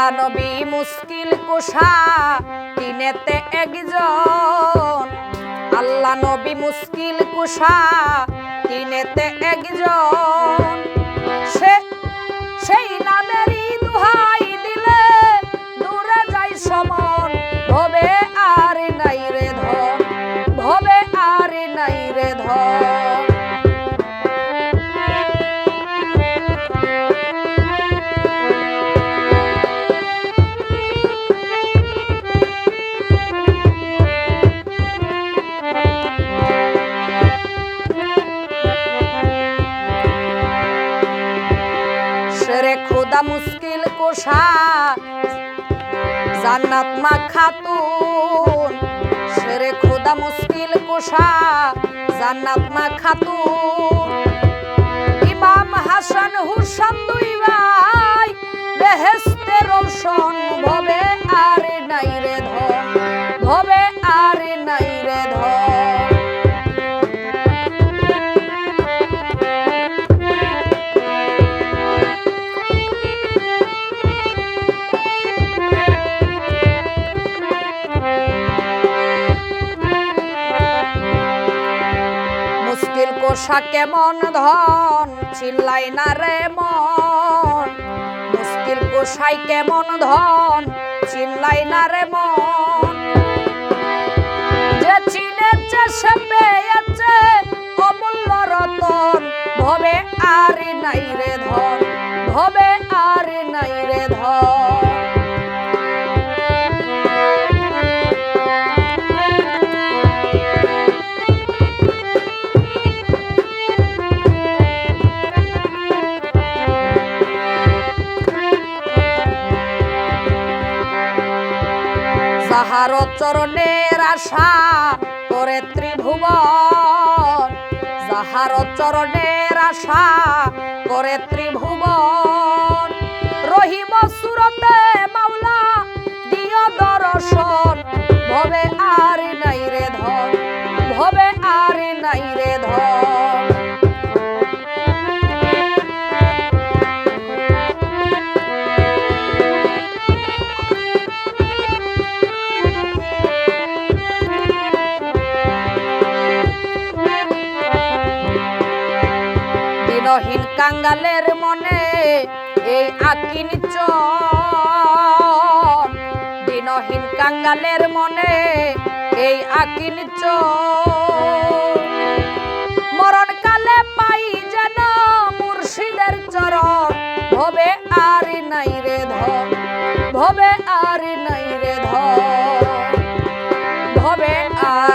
আল্লাহ নবী মুশকিল কুশা তিনেতে একজন, আল্লাহ নবী মুশকিল কুশা তিনেতে একজন। সেই নামেরই দোহাই দিলে দূরে যাই সমন, ভবে আর নাই রে ধন, ভবে আর নাই রে ধন। খুদা মুশকিল কুশা জান্নাত মা খাতুন, শেরে খুদা মুশকিল কুশা জান্নাত মা খাতুন। ইমাম হাসান হুসান দুই ভাই বেহেশতে রোশন, ভবে আর নাই রে ধন, ভবে আর নাই রে ধন। কোষা কেমন ধন চিল্লাই না রে মন, মুশকিল কোষাই কেমন ধন চিল্লাই না রে মন। যে চিনেছে সে পেয়েছে অমূল্য রতন, ভবে আর নাই রে ধন, ভবে আর নাই রে ধন। যাহার চরণের আশা করে ত্রিভুবন, যাহার চরণের আশা করে ত্রিভুবন। রহিম সুরতে মাওলা দিও দর্শন, ভবে আর নাই রে ধন, ভবে আর নাই রে ধন। দিনহীন কাঙ্গালের মনে এই আকিন চন, দিনহীন কাঙ্গালের মনে এই আকিন চন। মরণকালে পাই যেন মুর্শিদের চরণ, ভবে আর নাই রে ধন, ভবে আর নাই রে ধন, ভবে আর